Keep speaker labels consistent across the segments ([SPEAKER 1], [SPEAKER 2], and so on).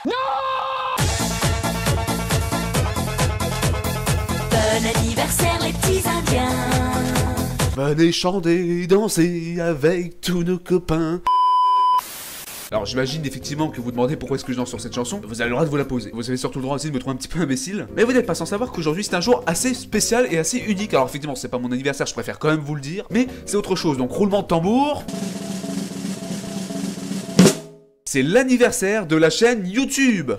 [SPEAKER 1] Bon anniversaire les petits indiens.
[SPEAKER 2] Venez chanter, danser avec tous nos copains. Alors j'imagine effectivement que vous demandez pourquoi est-ce que je danse sur cette chanson. Vous avez le droit de vous la poser. Vous avez surtout le droit aussi de me trouver un petit peu imbécile. Mais vous n'êtes pas sans savoir qu'aujourd'hui c'est un jour assez spécial et assez unique. Alors effectivement c'est pas mon anniversaire, je préfère quand même vous le dire. Mais c'est autre chose, donc roulement de tambour. C'est l'anniversaire de la chaîne YouTube.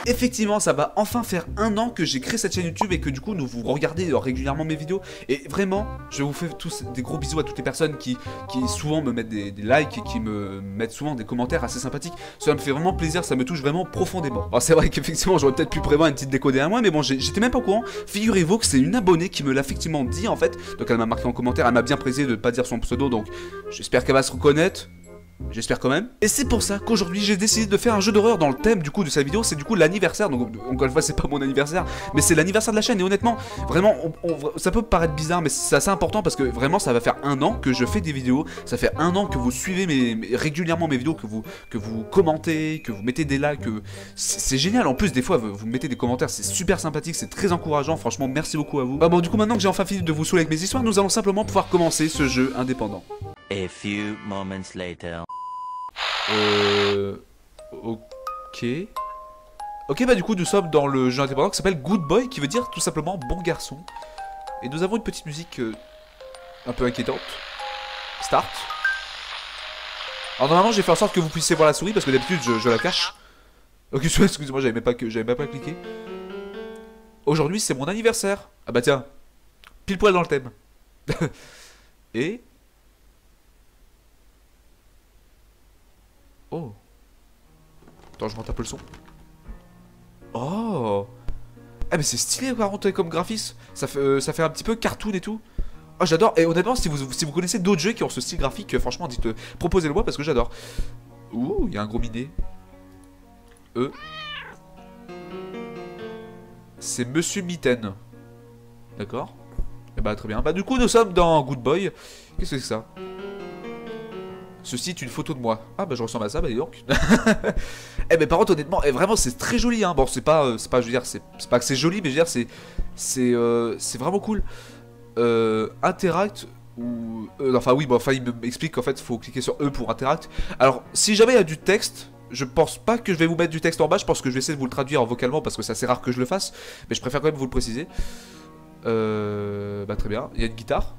[SPEAKER 2] Effectivement, ça va enfin faire 1 an que j'ai créé cette chaîne YouTube et que du coup, vous regardez régulièrement mes vidéos. Et vraiment, je vous fais tous des gros bisous à toutes les personnes qui souvent me mettent des likes et qui me mettent souvent des commentaires assez sympathiques. Cela me fait vraiment plaisir, ça me touche vraiment profondément. Alors c'est vrai qu'effectivement, j'aurais peut-être pu prévoir une petite déco derrière moi, mais bon, j'étais même pas au courant. Figurez-vous que c'est une abonnée qui me l'a effectivement dit en fait. Donc elle m'a marqué en commentaire, elle m'a bien précisé de ne pas dire son pseudo, donc j'espère qu'elle va se reconnaître. J'espère quand même. Et c'est pour ça qu'aujourd'hui j'ai décidé de faire un jeu d'horreur dans le thème du coup de cette vidéo. C'est du coup l'anniversaire, donc encore une fois c'est pas mon anniversaire, mais c'est l'anniversaire de la chaîne. Et honnêtement, vraiment, ça peut paraître bizarre, mais c'est assez important parce que vraiment ça va faire 1 an que je fais des vidéos. Ça fait 1 an que vous suivez régulièrement mes vidéos, que vous commentez, que vous mettez des likes. C'est génial. En plus des fois vous mettez des commentaires, c'est super sympathique, c'est très encourageant. Franchement merci beaucoup à vous. Bon du coup maintenant que j'ai enfin fini de vous saouler avec mes histoires, nous allons simplement pouvoir commencer ce jeu indépendant.
[SPEAKER 3] A few moments later.
[SPEAKER 2] Ok. Ok, bah du coup nous sommes dans le jeu indépendant qui s'appelle Good Boy, qui veut dire tout simplement bon garçon. Et nous avons une petite musique un peu inquiétante. Start. Alors normalement j'ai fait en sorte que vous puissiez voir la souris parce que d'habitude je la cache. Ok, excusez-moi, j'avais même pas cliqué. Aujourd'hui c'est mon anniversaire. Ah bah tiens, pile poil dans le thème. Et... Oh. Attends, je monte un peu le son. Oh. Ah mais c'est stylé par contre comme graphisme. Ça fait un petit peu cartoon et tout. Oh j'adore. Et honnêtement si vous connaissez d'autres jeux qui ont ce style graphique, franchement dites proposez-le moi parce que j'adore. Ouh, il y a un gros minet. C'est Monsieur Mitaine. D'accord. Et bah très bien. Bah du coup nous sommes dans Good Boy. Qu'est-ce que c'est que ça? Ceci est une photo de moi. Ah bah je ressemble à ça, bah dis donc. Eh mais par contre honnêtement, vraiment c'est très joli hein. Bon c'est pas, je veux dire, c'est pas que c'est joli, mais je veux dire c'est vraiment cool. Interact ou... enfin oui, bon enfin il m'explique qu'en fait il faut cliquer sur E pour interact. Alors si jamais il y a du texte, je pense pas que je vais vous mettre du texte en bas, je pense que je vais essayer de vous le traduire en vocalement parce que c'est assez rare que je le fasse. Mais je préfère quand même vous le préciser. Bah très bien, il y a une guitare.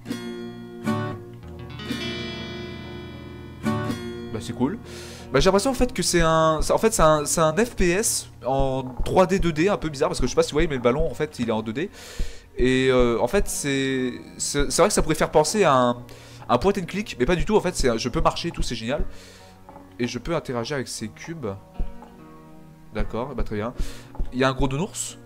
[SPEAKER 2] Bah c'est cool. Bah j'ai l'impression en fait que c'est un FPS en 3D 2D un peu bizarre parce que je sais pas si vous voyez mais le ballon en fait il est en 2D. Et en fait c'est vrai que ça pourrait faire penser à un point and click mais pas du tout en fait, je peux marcher et tout, c'est génial. Et je peux interagir avec ces cubes. D'accord, bah très bien. Il y a un gros nounours.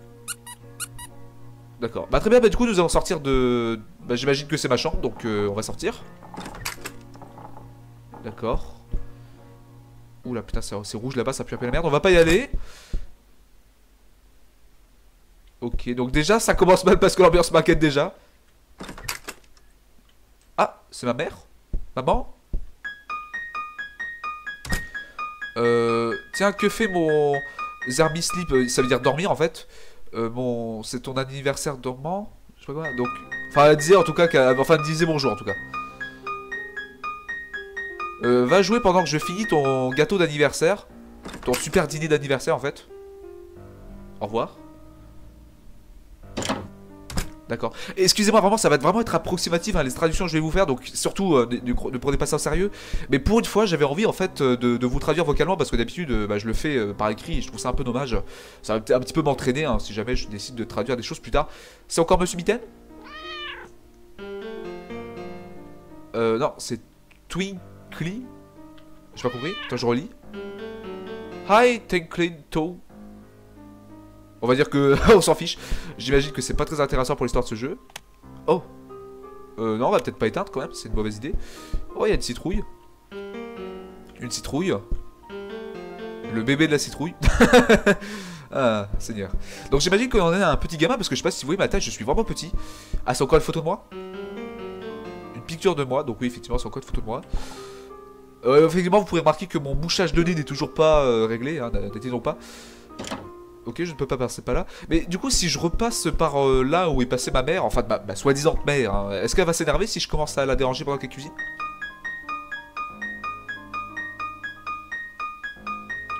[SPEAKER 2] D'accord, bah très bien, bah du coup nous allons sortir de... Bah j'imagine que c'est ma chambre donc on va sortir. D'accord. Oula putain c'est rouge là-bas, ça pue un peu la merde, on va pas y aller. Ok, donc déjà ça commence mal parce que l'ambiance m'inquiète déjà. Ah, c'est ma mère? Maman? Tiens, que fait mon Zerby Sleep? Ça veut dire dormir en fait. C'est ton anniversaire dormant? Je sais pas quoi, donc... Enfin elle disait en tout cas, enfin elle disait bonjour en tout cas. Va jouer pendant que je finis ton gâteau d'anniversaire. Ton super dîner d'anniversaire en fait. Au revoir. D'accord. Excusez-moi vraiment, ça va vraiment être approximatif hein, les traductions que je vais vous faire. Donc surtout ne prenez pas ça au sérieux. Mais pour une fois j'avais envie en fait de vous traduire vocalement. Parce que d'habitude je le fais par écrit et je trouve ça un peu dommage. Ça va un petit peu m'entraîner hein, si jamais je décide de traduire des choses plus tard. C'est encore Monsieur Mitaine? Non, c'est Twinkly. J'ai pas compris. Attends, je relis. Hi, Twinkling Toe. On va dire que on s'en fiche. J'imagine que c'est pas très intéressant pour l'histoire de ce jeu. Oh. Non, on va peut-être pas éteindre quand même. C'est une mauvaise idée. Oh, il y a une citrouille. Une citrouille. Le bébé de la citrouille. Ah, Seigneur. Donc j'imagine qu'on est un petit gamin parce que je sais pas si vous voyez ma taille, je suis vraiment petit. Ah, c'est encore une photo de moi? Une picture de moi. Donc oui, effectivement, c'est encore une photo de moi. Effectivement, vous pourrez remarquer que mon bouchage de nez n'est toujours pas réglé, hein, n'inquiétez donc pas. Ok, je ne peux pas passer par là. Mais du coup, si je repasse par là où est passée ma mère, enfin ma soi-disant mère, hein, est-ce qu'elle va s'énerver si je commence à la déranger pendant qu'elle cuisine?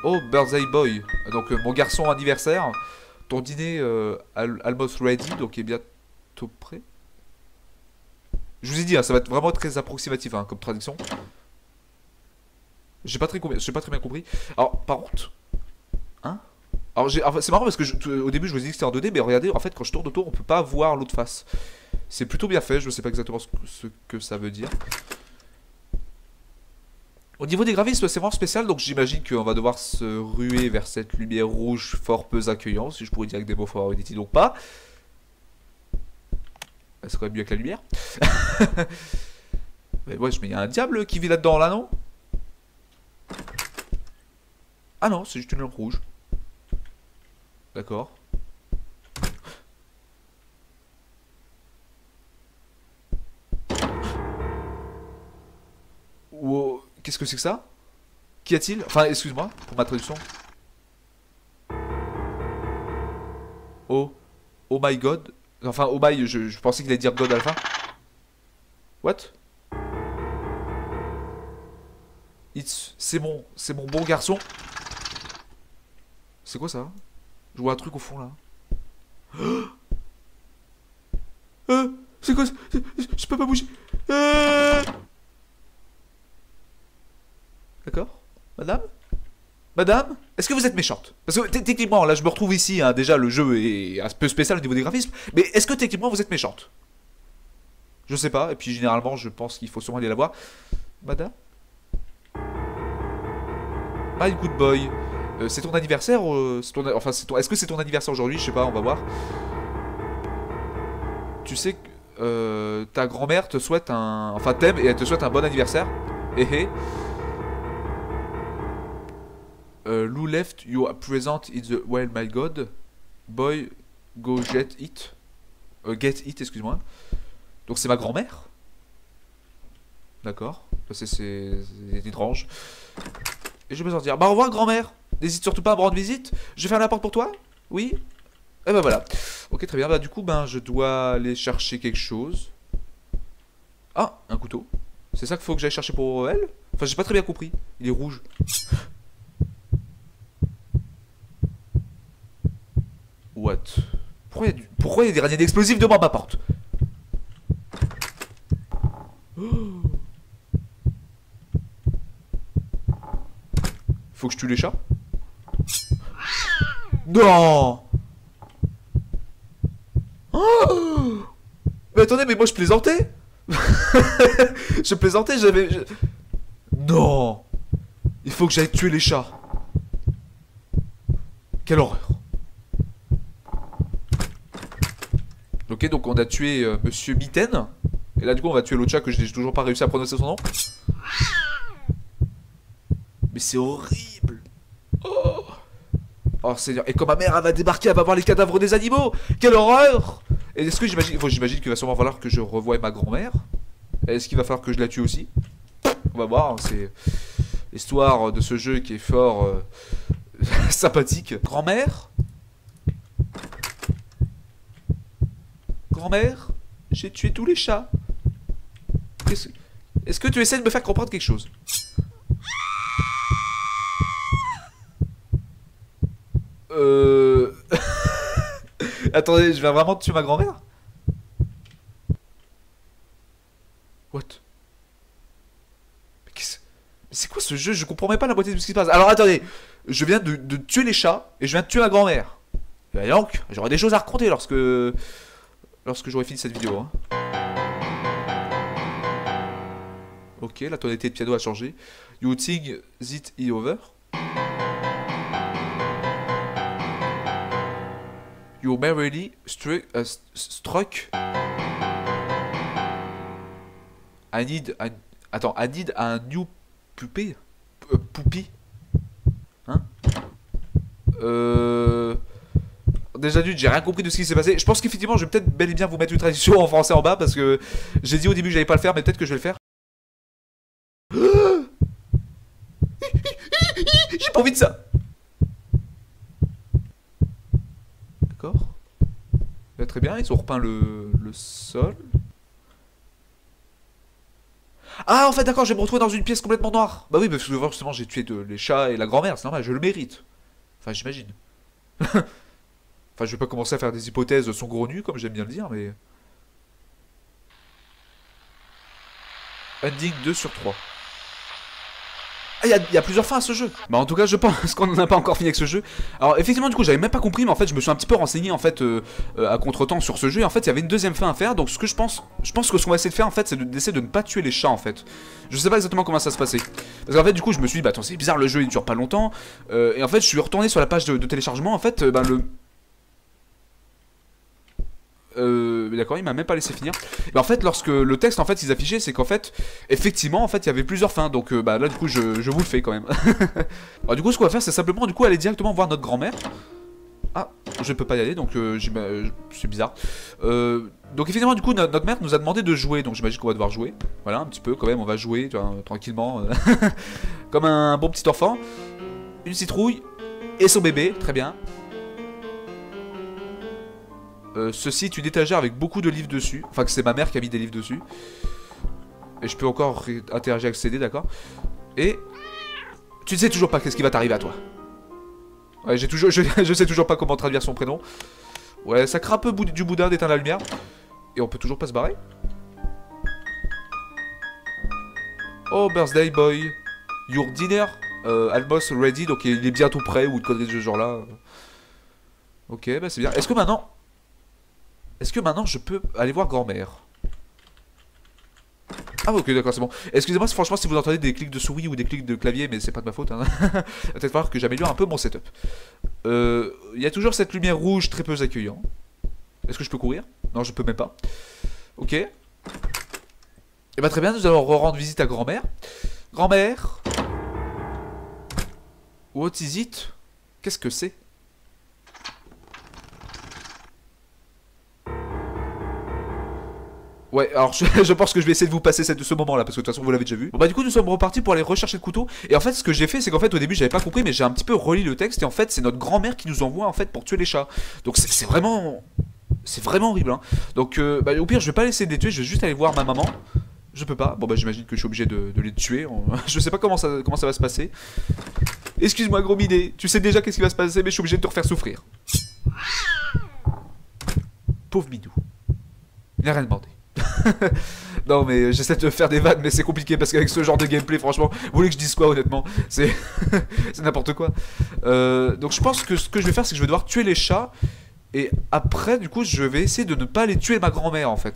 [SPEAKER 2] Oh, Birthday Boy, donc mon garçon anniversaire, ton dîner almost ready, donc est bientôt prêt. Je vous ai dit, hein, ça va être vraiment très approximatif hein, comme traduction. J'ai pas très bien compris. Alors, par contre, hein? Alors, c'est marrant parce que au début je vous ai dit que c'était en 2D, mais regardez, en fait, quand je tourne autour, on peut pas voir l'autre face. C'est plutôt bien fait, je sais pas exactement ce que ça veut dire. Au niveau des graphismes, c'est vraiment spécial, donc j'imagine qu'on va devoir se ruer vers cette lumière rouge fort peu accueillante, si je pourrais dire avec des mots forts Unity, donc pas. C'est quand même mieux que la lumière. Mais ouais, mais il y a un diable qui vit là-dedans, là, non? Ah non, c'est juste une lampe rouge. D'accord. Wow. Qu'est-ce que c'est que ça? Qu'y a-t-il? Enfin, excuse-moi pour ma traduction. Oh. Oh my god. Enfin, oh my, je pensais qu'il allait dire god à la fin. What? C'est mon bon garçon. C'est quoi ça? Je vois un truc au fond là. C'est quoi? Je peux pas bouger. D'accord? Madame? Madame? Est-ce que vous êtes méchante? Parce que techniquement, là je me retrouve ici, hein, déjà le jeu est un peu spécial au niveau des graphismes, mais est-ce que techniquement vous êtes méchante? Je sais pas, et puis généralement je pense qu'il faut sûrement aller la voir. Madame? My good boy. C'est ton anniversaire enfin, est-ce que c'est ton anniversaire aujourd'hui? Je sais pas, on va voir. Tu sais que ta grand-mère te souhaite un... Enfin, t'aime et elle te souhaite un bon anniversaire. Eh. Lou left you present in the... Well, my god. Boy, go get it. Get it, excuse-moi. Donc c'est ma grand-mère. D'accord. C'est étrange. Et je vais me sortir. Bah au revoir grand-mère. N'hésite surtout pas à me rendre visite. Je vais faire la porte pour toi. Oui. Et bah voilà. Ok très bien. Bah du coup je dois aller chercher quelque chose. Ah un couteau. C'est ça qu'il faut que j'aille chercher pour elle? Enfin j'ai pas très bien compris. Il est rouge. What? Pourquoi il y a des radiers d'explosifs devant ma porte? Oh. Faut que je tue les chats? Non! Oh! Mais attendez, mais moi je plaisantais! Je plaisantais, Non! Il faut que j'aille tuer les chats. Quelle horreur. Ok, donc on a tué Monsieur Mitaine. Et là du coup on va tuer l'autre chat que j'ai toujours pas réussi à prononcer son nom. Mais c'est horrible. Oh Seigneur. Et quand ma mère elle va débarquer, elle va voir les cadavres des animaux. Quelle horreur. Et est-ce que j'imagine qu'il va sûrement falloir que je revoie ma grand-mère. Est-ce qu'il va falloir que je la tue aussi? On va voir, c'est l'histoire de ce jeu qui est fort sympathique. Grand-mère? Grand-mère? J'ai tué tous les chats. Est-ce que tu essaies de me faire comprendre quelque chose? Attendez, je vais vraiment tuer ma grand-mère? What? Mais c'est quoi ce jeu? Je comprends même pas la moitié de ce qui se passe. Alors attendez, je viens de tuer les chats et je viens de tuer ma grand-mère. Et donc, j'aurai des choses à raconter lorsque j'aurai fini cette vidéo. Hein. Ok, la tonalité de piano a changé. You think it is over? You merrily struck. I need a new poupée. Poupie. Hein? Déjà d'une, j'ai rien compris de ce qui s'est passé. Je pense qu'effectivement, je vais peut-être bel et bien vous mettre une traduction en français en bas parce que j'ai dit au début que j'allais pas le faire, mais peut-être que je vais le faire. J'ai pas envie de ça. D'accord. Très bien, ils ont repeint le sol. Ah, en fait, d'accord, je vais me retrouver dans une pièce complètement noire. Bah oui, parce que justement, j'ai tué les chats et la grand-mère, c'est normal, je le mérite. Enfin, j'imagine. Enfin, je vais pas commencer à faire des hypothèses saugrenues, comme j'aime bien le dire, mais... Ending 2 sur 3. Ah, il y a plusieurs fins à ce jeu. Bah en tout cas je pense qu'on n'en a pas encore fini avec ce jeu. Alors effectivement du coup j'avais même pas compris, mais en fait je me suis un petit peu renseigné en fait à contre-temps sur ce jeu. Et en fait il y avait une deuxième fin à faire. Donc ce que je pense que ce qu'on va essayer de faire en fait c'est d'essayer de ne pas tuer les chats en fait. Je sais pas exactement comment ça se passait. Parce qu'en fait du coup je me suis dit bah attends c'est bizarre, le jeu il dure pas longtemps. Et en fait je suis retourné sur la page de téléchargement. En fait bah le... D'accord, il m'a même pas laissé finir. Mais en fait, lorsque le texte en fait ils affichaient, c'est qu'en fait, effectivement, en fait, il y avait plusieurs fins. Donc, bah là, du coup, je vous le fais quand même. Alors, du coup, ce qu'on va faire, c'est simplement, du coup, aller directement voir notre grand-mère. Ah, je peux pas y aller, donc c'est bizarre. Donc, évidemment, du coup, notre mère nous a demandé de jouer. Donc, j'imagine qu'on va devoir jouer. Voilà, un petit peu quand même, on va jouer, tu vois, tranquillement, comme un bon petit enfant. Une citrouille et son bébé, très bien. Ceci est une étagère avec beaucoup de livres dessus. Enfin, que c'est ma mère qui a mis des livres dessus. Et je peux encore interagir avec CD, d'accord. Et tu ne sais toujours pas qu'est-ce qui va t'arriver à toi. Ouais, je sais toujours pas comment traduire son prénom. Ouais, ça craint un peu du boudin d'éteindre la lumière. Et on peut toujours pas se barrer. Oh, birthday boy. Your dinner almost ready. Donc il est bientôt prêt ou de conneries de ce genre-là. Ok, bah c'est bien. Est-ce que maintenant je peux aller voir grand-mère? Ah ok d'accord c'est bon. Excusez-moi franchement si vous entendez des clics de souris ou des clics de clavier, mais c'est pas de ma faute hein. Il va peut-être falloir que j'améliore un peu mon setup. Il y a toujours cette lumière rouge très peu accueillant. Est-ce que je peux courir? Non je peux même pas. Ok. Et bah très bien, nous allons rendre visite à grand-mère. Grand-mère. What is it? Qu'est-ce que c'est? Ouais, alors je pense que je vais essayer de vous passer ce moment-là, parce que de toute façon vous l'avez déjà vu. Bon bah du coup nous sommes repartis pour aller rechercher le couteau. Et en fait ce que j'ai fait c'est qu'en fait au début j'avais pas compris, mais j'ai un petit peu relis le texte. Et en fait c'est notre grand-mère qui nous envoie en fait pour tuer les chats. Donc c'est vraiment... C'est vraiment horrible hein. Donc bah, au pire je vais pas laisser de les tuer, je vais juste aller voir ma maman. Je peux pas, bon bah j'imagine que je suis obligé de les tuer. Je sais pas comment ça va se passer. Excuse-moi gros minet, tu sais déjà qu'est-ce qui va se passer, mais je suis obligé de te refaire souffrir. Pauvre bidou. Il n'a rien demandé. Non mais j'essaie de faire des vannes, mais c'est compliqué parce qu'avec ce genre de gameplay franchement vous voulez que je dise quoi honnêtement? C'est c'est n'importe quoi. Donc je pense que ce que je vais faire c'est que je vais devoir tuer les chats. Et après du coup je vais essayer de ne pas aller tuer ma grand-mère en fait.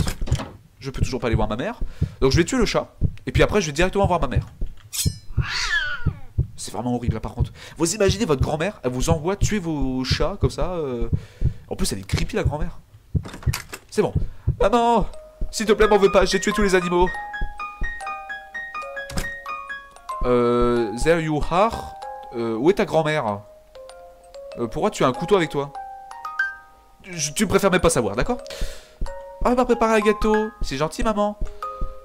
[SPEAKER 2] Je peux toujours pas aller voir ma mère. Donc je vais tuer le chat. Et puis après je vais directement voir ma mère. C'est vraiment horrible là par contre. Vous imaginez votre grand-mère, elle vous envoie tuer vos chats comme ça. En plus elle est creepy la grand-mère. C'est bon. Maman, s'il te plaît m'en veux pas, j'ai tué tous les animaux. There you are. Où est ta grand-mère? Pourquoi tu as un couteau avec toi? Tu préfères même pas savoir, d'accord? Ah, elle m'a préparé un gâteau. C'est gentil, maman.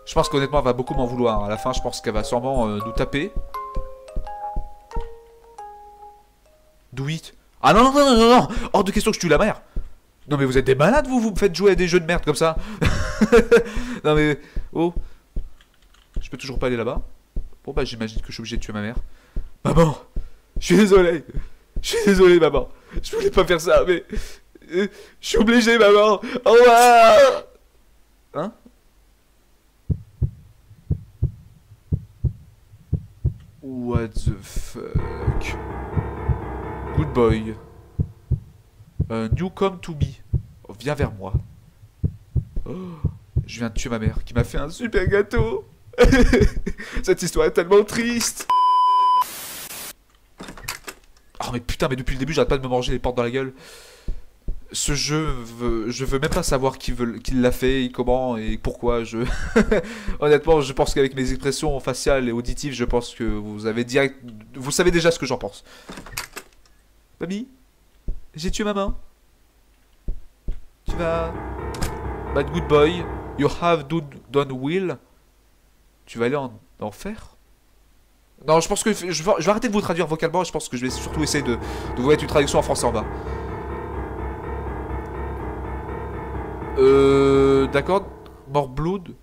[SPEAKER 2] Je pense qu'honnêtement, elle va beaucoup m'en vouloir. À la fin, je pense qu'elle va sûrement nous taper. Do it. Ah non, non, non, non, non. Hors de question que je tue la mère. Non, mais vous êtes des malades, vous me faites jouer à des jeux de merde comme ça. Non, mais... Oh. Je peux toujours pas aller là-bas. Bon, bah, j'imagine que je suis obligé de tuer ma mère. Maman, je suis désolé. Je suis désolé, maman. Je voulais pas faire ça, mais... Je suis obligé, maman. Au revoir. Hein? What the fuck? Good boy. You come to me. Oh, viens vers moi. Oh, je viens de tuer ma mère qui m'a fait un super gâteau. Cette histoire est tellement triste. Oh mais putain, mais depuis le début j'arrête pas de me manger les portes dans la gueule. Ce jeu, je veux même pas savoir qui l'a fait, et comment et pourquoi. Honnêtement, je pense qu'avec mes expressions faciales et auditives, je pense que vous savez déjà ce que j'en pense. Mamie, j'ai tué maman. Tu vas... Bad good boy, you have done well. Tu vas aller en enfer? Non, je pense que je vais arrêter de vous traduire vocalement. Je pense que je vais surtout essayer de vous mettre une traduction en français en bas. D'accord. More blood.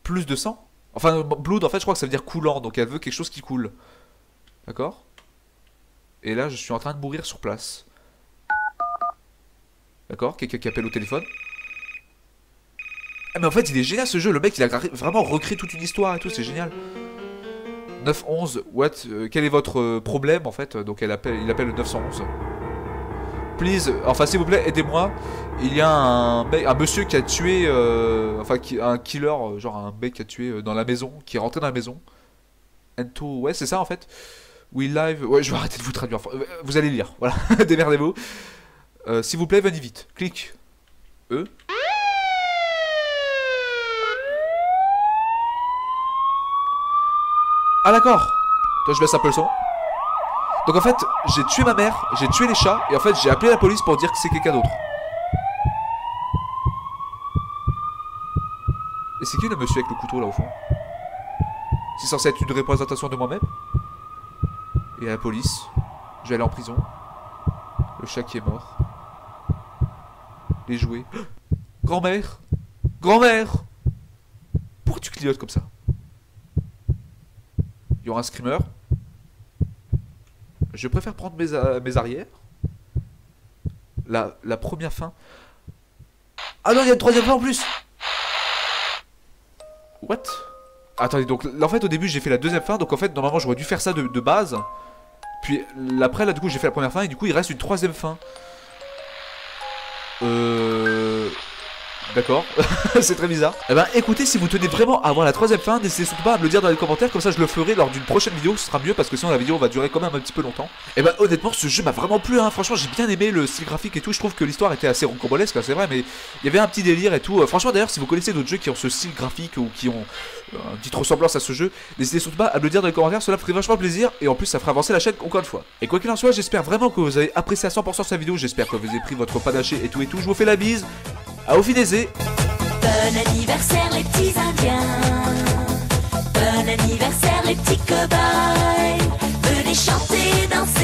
[SPEAKER 2] Plus de sang. Enfin, blood, en fait, je crois que ça veut dire coulant. Donc elle veut quelque chose qui coule. D'accord. Et là, je suis en train de mourir sur place. D'accord. Quelqu'un qui appelle au téléphone. Ah, mais en fait, il est génial ce jeu. Le mec, il a vraiment recréé toute une histoire et tout. C'est génial. 911, what? Quel est votre problème en fait? Donc il appelle le 911. Please, enfin s'il vous plaît, aidez-moi. Il y a un monsieur qui a tué, un killer, genre un mec qui a tué dans la maison, qui est rentré dans la maison. Ento, ouais c'est ça en fait. We live, ouais je vais arrêter de vous traduire. Vous allez lire, voilà, démerdez-vous. S'il vous plaît, venez vite. Clique. Ah d'accord. Toi je baisse un peu le son. Donc en fait j'ai tué ma mère, j'ai tué les chats et en fait j'ai appelé la police pour dire que c'est quelqu'un d'autre. Et c'est qui le monsieur avec le couteau là au fond? C'est censé être une représentation de moi-même. Et à la police, je vais aller en prison. Le chat qui est mort. Les jouets. Grand-mère! Grand-mère! Pourquoi tu clignotes comme ça? Il y aura un screamer. Je préfère prendre mes arrières. La première fin. Ah non, il y a une troisième fin en plus. What? Attendez, donc là, en fait au début j'ai fait la deuxième fin. Donc en fait normalement j'aurais dû faire ça de base. Puis après là du coup j'ai fait la première fin. Et du coup il reste une troisième fin. D'accord, c'est très bizarre. Eh ben écoutez, si vous tenez vraiment à voir la troisième fin, n'hésitez surtout pas à me le dire dans les commentaires, comme ça je le ferai lors d'une prochaine vidéo, ce sera mieux parce que sinon la vidéo va durer quand même un petit peu longtemps. Et ben honnêtement ce jeu m'a vraiment plu, hein. Franchement j'ai bien aimé le style graphique et tout, je trouve que l'histoire était assez rocambolesque, hein, c'est vrai, mais il y avait un petit délire et tout. Franchement d'ailleurs si vous connaissez d'autres jeux qui ont ce style graphique ou qui ont une petite ressemblance à ce jeu, n'hésitez surtout pas à me le dire dans les commentaires, cela ferait vachement plaisir et en plus ça fera avancer la chaîne encore une fois. Et quoi qu'il en soit, j'espère vraiment que vous avez apprécié à 100% cette vidéo, j'espère que vous avez pris votre panaché et tout, je vous fais la bise, à au finessé.
[SPEAKER 1] Bon anniversaire les petits indiens. Bon anniversaire les petits cow-boys. Venez chanter, danser.